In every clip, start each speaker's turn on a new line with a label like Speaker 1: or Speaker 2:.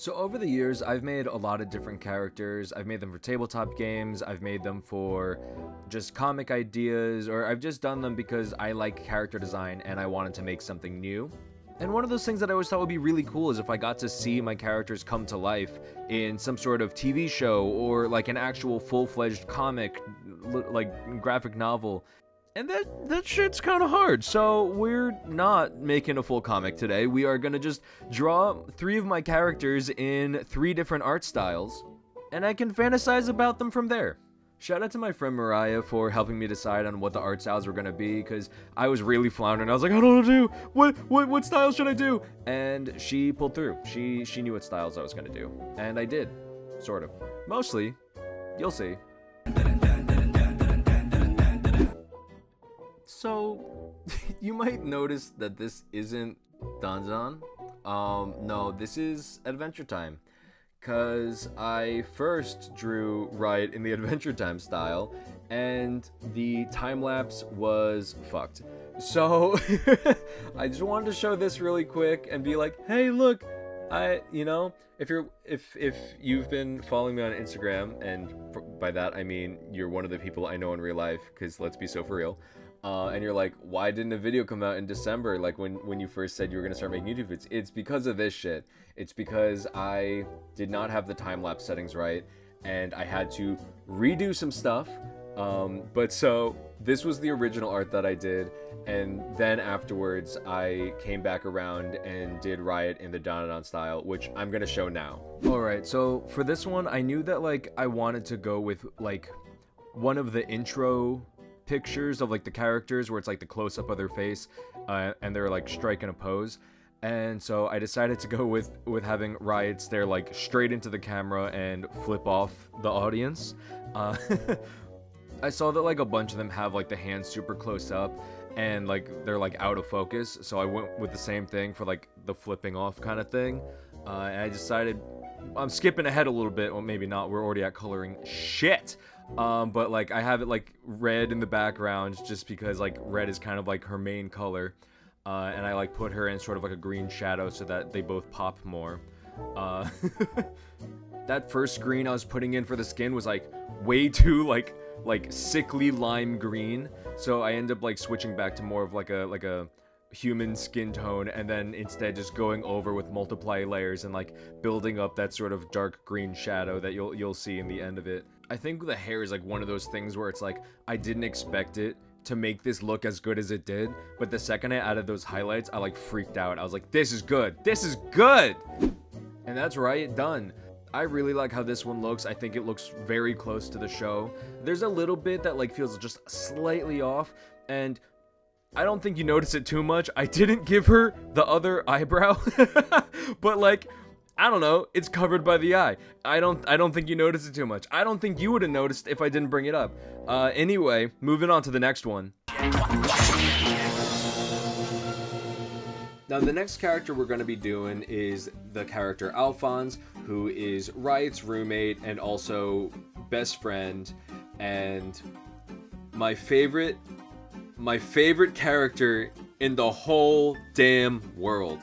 Speaker 1: So over the years, I've made a lot of different characters. I've made them for tabletop games. I've made them for just comic ideas, or I've just done them because I like character design and I wanted to make something new. And one of those things that I always thought would be really cool is if I got to see my characters come to life in some sort of TV show or like an actual full-fledged comic, like graphic novel. And that shit's kind of hard, so we're not making a full comic today. We are gonna just draw 3 of my characters in 3 different art styles, and I can fantasize about them from there. Shout out to my friend Mariah for helping me decide on what the art styles were gonna be, because I was really floundering. I was like, I don't know what to do. What style should I do? And she pulled through. She knew what styles I was gonna do, and I did, sort of. Mostly, you'll see. So, you might notice that this isn't Dungeon. No, this is Adventure Time. Cause I first drew Riot in the Adventure Time style, and the time-lapse was fucked. So, I just wanted to show this really quick and be like, hey, look, if you've been following me on Instagram, and by that I mean you're one of the people I know in real life, cause let's be so for real. And you're like, why didn't a video come out in December, like when you first said you were going to start making YouTube vids? It's because of this shit. It's because I did not have the time-lapse settings right, and I had to redo some stuff. But so, this was the original art that I did, and then afterwards, I came back around and did Riot in the Donadan style, which I'm going to show now. Alright, so for this one, I knew that, like, I wanted to go with, like, one of the intro pictures of like the characters where it's like the close-up of their face and they're like striking a pose, and so I decided to go with having Riot stare like straight into the camera and flip off the audience. I saw that like a bunch of them have like the hands super close up and like they're like out of focus, so I went with the same thing for like the flipping off kind of thing, and I decided I'm skipping ahead a little bit, or maybe not, we're already at coloring shit. But like I have it like red in the background just because like red is kind of like her main color, and I like put her in sort of like a green shadow so that they both pop more. That first green I was putting in for the skin was like way too like sickly lime green, so I ended up like switching back to more of like a human skin tone, and then instead just going over with multiply layers and like building up that sort of dark green shadow that you'll see in the end of it. I think the hair is like one of those things where it's like I didn't expect it to make this look as good as it did, but the second I added those highlights, I like freaked out. I was like, this is good, and that's Riot done. I really like how this one looks. I think it looks very close to the show. There's a little bit that like feels just slightly off, and I don't think you notice it too much. I didn't give her the other eyebrow, but like, I don't know, it's covered by the eye. I don't think you notice it too much. I don't think you would have noticed if I didn't bring it up. Anyway, moving on to the next one. Now, the next character we're going to be doing is the character Alphonse, who is Riot's roommate and also best friend, and my favorite character in the whole damn world.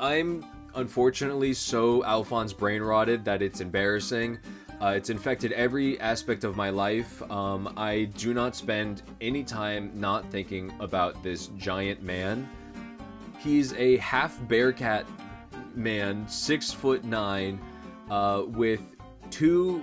Speaker 1: I'm unfortunately so Alphonse brain rotted that it's embarrassing. It's infected every aspect of my life. I do not spend any time not thinking about this giant man. He's a half bear cat man, 6'9", with 2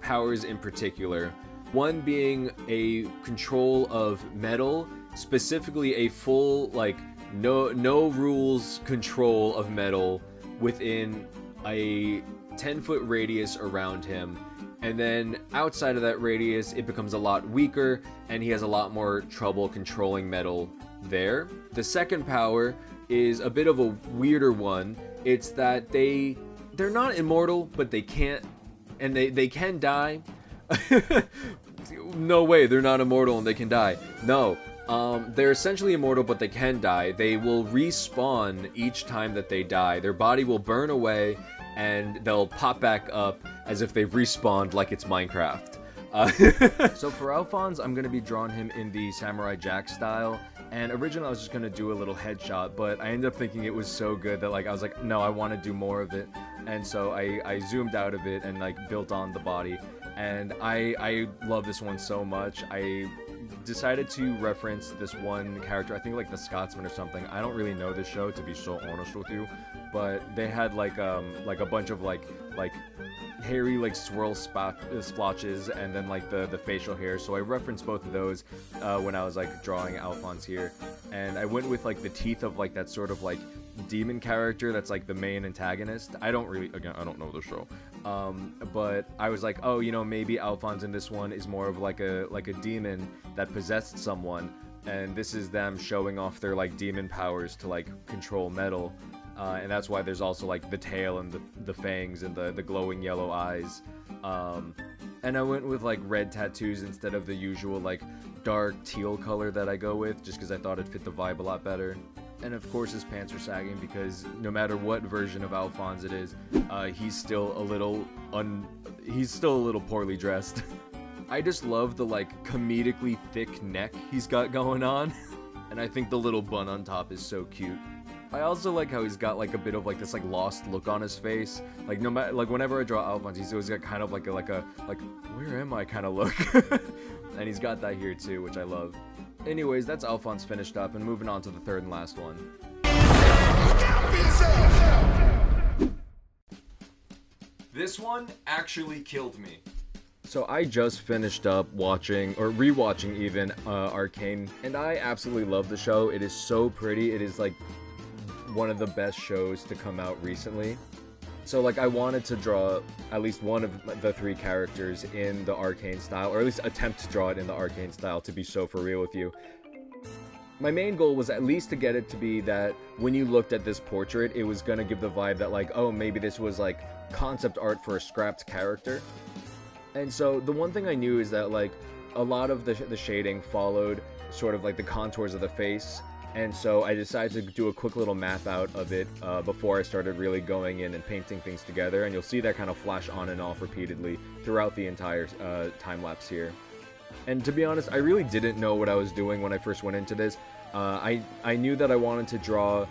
Speaker 1: powers in particular. One being a control of metal, specifically a full, like, no rules control of metal within a 10-foot radius around him. And then outside of that radius, it becomes a lot weaker, and he has a lot more trouble controlling metal there. The second power is a bit of a weirder one. It's that they're not immortal, but they can't, and they can die. No way, they're not immortal and they can die. No, they're essentially immortal, but they can die. They will respawn each time that they die. Their body will burn away, and they'll pop back up as if they've respawned like it's Minecraft. So for Alphonse, I'm going to be drawing him in the Samurai Jack style. And originally I was just going to do a little headshot, but I ended up thinking it was so good that like I was like, no, I want to do more of it. And so I zoomed out of it and like built on the body. And I love this one so much. I decided to reference this one character, I think like the Scotsman or something. I don't really know this show, to be so honest with you, but they had like a bunch of like hairy like swirl splotches and then like the facial hair, so I referenced both of those when I was like drawing Alphonse here. And I went with like the teeth of like that sort of like demon character that's like the main antagonist. I don't know the show, but I was like, oh, you know, maybe Alphonse in this one is more of like a demon that possessed someone, and this is them showing off their like demon powers to like control metal. And that's why there's also like the tail and the fangs and the glowing yellow eyes. And I went with like red tattoos instead of the usual like dark teal color that I go with, just because I thought it fit the vibe a lot better. And of course his pants are sagging because no matter what version of Alphonse it is, he's still a little poorly dressed. I just love the like comedically thick neck he's got going on. And I think the little bun on top is so cute. I also like how he's got like a bit of like this like lost look on his face. Like no matter like whenever I draw Alphonse, he's always got kind of like a where am I kind of look. And he's got that here too, which I love. Anyways, that's Alphonse finished up, and moving on to the third and last one. This one actually killed me. So I just finished up watching, or rewatching even, Arcane, and I absolutely love the show. It is so pretty. It is like one of the best shows to come out recently. So like I wanted to draw at least one of the three characters in the Arcane style, or at least attempt to draw it in the Arcane style, to be so for real with you. My main goal was at least to get it to be that when you looked at this portrait, it was gonna give the vibe that like, oh, maybe this was like concept art for a scrapped character. And so the one thing I knew is that like a lot of the shading followed sort of like the contours of the face. And so I decided to do a quick little map out of it before I started really going in and painting things together. And you'll see that kind of flash on and off repeatedly throughout the entire time-lapse here. And to be honest, I really didn't know what I was doing when I first went into this. I knew that I wanted to draw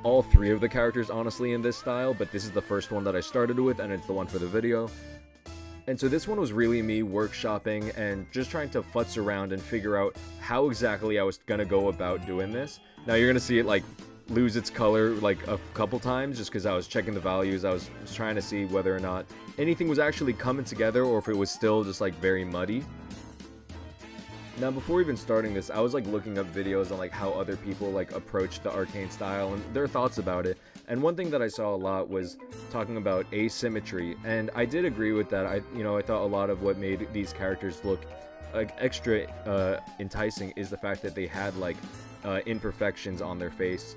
Speaker 1: all three of the characters, honestly, in this style, but this is the first one that I started with, and it's the one for the video. And so this one was really me workshopping and just trying to futz around and figure out how exactly I was gonna go about doing this. Now you're gonna see it like lose its color like a couple times just because I was checking the values. I was trying to see whether or not anything was actually coming together or if it was still just like very muddy. Now before even starting this, I was like looking up videos on like how other people like approach the Arcane style and their thoughts about it. And one thing that I saw a lot was talking about asymmetry, and I did agree with that. I thought a lot of what made these characters look like extra enticing is the fact that they had like imperfections on their face.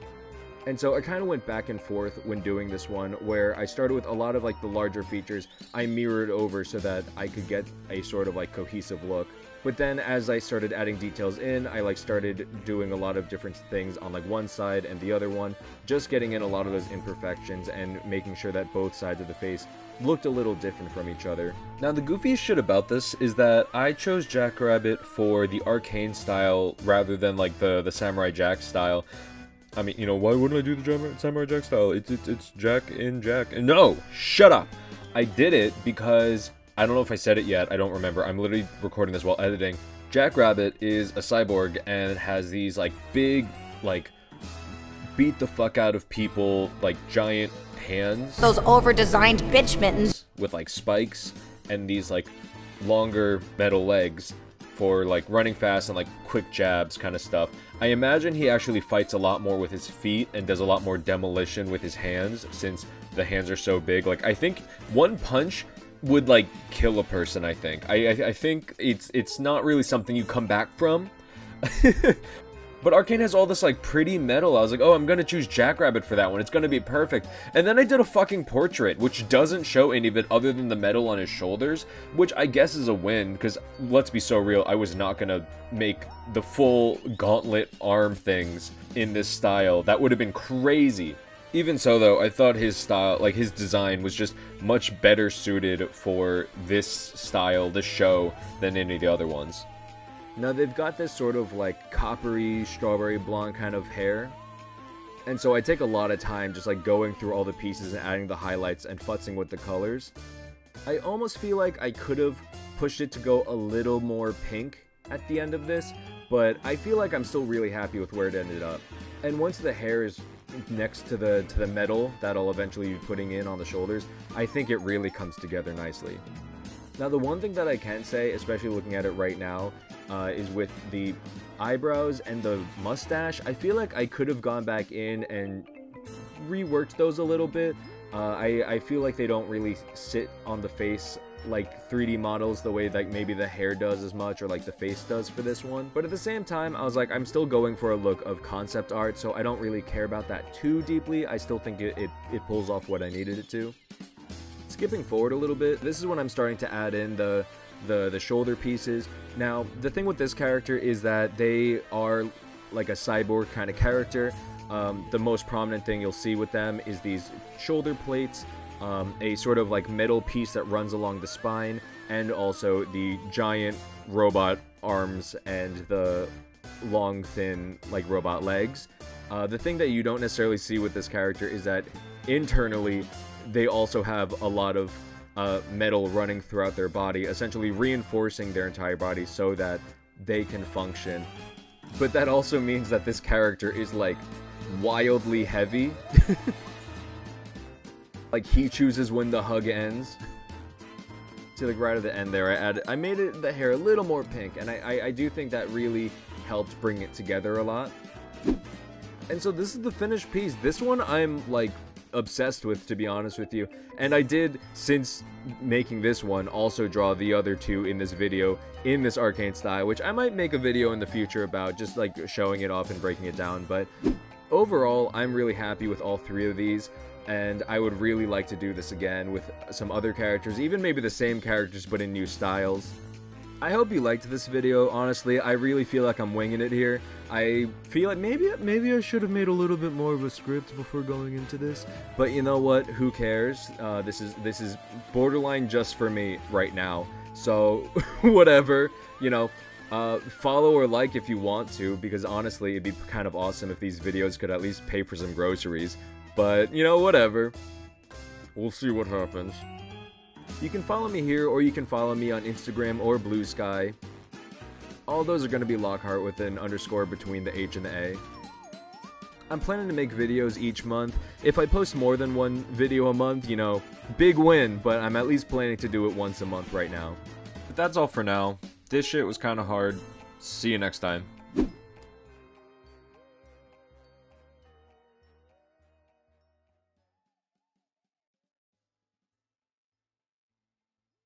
Speaker 1: And so I kind of went back and forth when doing this one, where I started with a lot of like the larger features I mirrored over so that I could get a sort of like cohesive look. But then as I started adding details in, I like started doing a lot of different things on like one side and the other one, just getting in a lot of those imperfections and making sure that both sides of the face looked a little different from each other. Now the goofiest shit about this is that I chose Jackrabbit for the Arcane style rather than like the Samurai Jack style. I mean, you know, why wouldn't I do the Samurai Jack style? It's Jack in Jack. No, shut up. I did it because I don't know if I said it yet. I don't remember. I'm literally recording this while editing. Jackrabbit is a cyborg and has these like big, like beat the fuck out of people, like giant hands.
Speaker 2: Those over-designed bitch mittens.
Speaker 1: With like spikes and these like longer metal legs for like running fast and like quick jabs kind of stuff. I imagine he actually fights a lot more with his feet and does a lot more demolition with his hands since the hands are so big. Like I think one punch would like kill a person. I think it's not really something you come back from. But Arcane has all this like pretty metal. I was like, oh, I'm gonna choose Jackrabbit for that one. It's gonna be perfect. And then I did a fucking portrait, which doesn't show any of it other than the metal on his shoulders, which I guess is a win, because let's be so real, I was not gonna make the full gauntlet arm things in this style. That would have been crazy. Even so though, I thought his style, like his design, was just much better suited for this style, this show, than any of the other ones. Now they've got this sort of like coppery, strawberry blonde kind of hair. And so I take a lot of time just like going through all the pieces and adding the highlights and futzing with the colors. I almost feel like I could have pushed it to go a little more pink at the end of this, but I feel like I'm still really happy with where it ended up. And once the hair is next to the metal that I'll eventually be putting in on the shoulders, I think it really comes together nicely. Now the one thing that I can say, especially looking at it right now, is with the eyebrows and the mustache, I feel like I could have gone back in and reworked those a little bit. I feel like they don't really sit on the face like 3D models the way like maybe the hair does as much, or like the face does for this one. But at the same time, I was like, I'm still going for a look of concept art, so I don't really care about that too deeply. I still think it pulls off what I needed it to. Skipping forward a little bit, this is when I'm starting to add in the shoulder pieces. Now, the thing with this character is that they are like a cyborg kind of character. The most prominent thing you'll see with them is these shoulder plates, a sort of like metal piece that runs along the spine, and also the giant robot arms and the long, thin, like robot legs. The thing that you don't necessarily see with this character is that internally they also have a lot of metal running throughout their body, essentially reinforcing their entire body so that they can function. But that also means that this character is like wildly heavy. Like he chooses when the hug ends. To like right at the end there, I made the hair a little more pink, and I do think that really helped bring it together a lot. And so this is the finished piece. This one I'm like obsessed with, to be honest with you. And I did, since making this one, also draw the other two in this video in this arcane style, which I might make a video in the future about, just like showing it off and breaking it down. But overall, I'm really happy with all three of these, and I would really like to do this again with some other characters, even maybe the same characters but in new styles. I hope you liked this video. Honestly, I really feel like I'm winging it here. I feel like maybe I should have made a little bit more of a script before going into this, but you know what? Who cares? This is borderline just for me right now. So whatever, you know. Follow or like if you want to, because honestly, it'd be kind of awesome if these videos could at least pay for some groceries. But, you know, whatever. We'll see what happens. You can follow me here, or you can follow me on Instagram or BlueSky. All those are going to be Lockhart with an underscore between the H and the A. I'm planning to make videos each month. If I post more than one video a month, you know, big win, but I'm at least planning to do it once a month right now. But that's all for now. This shit was kind of hard. See you next time.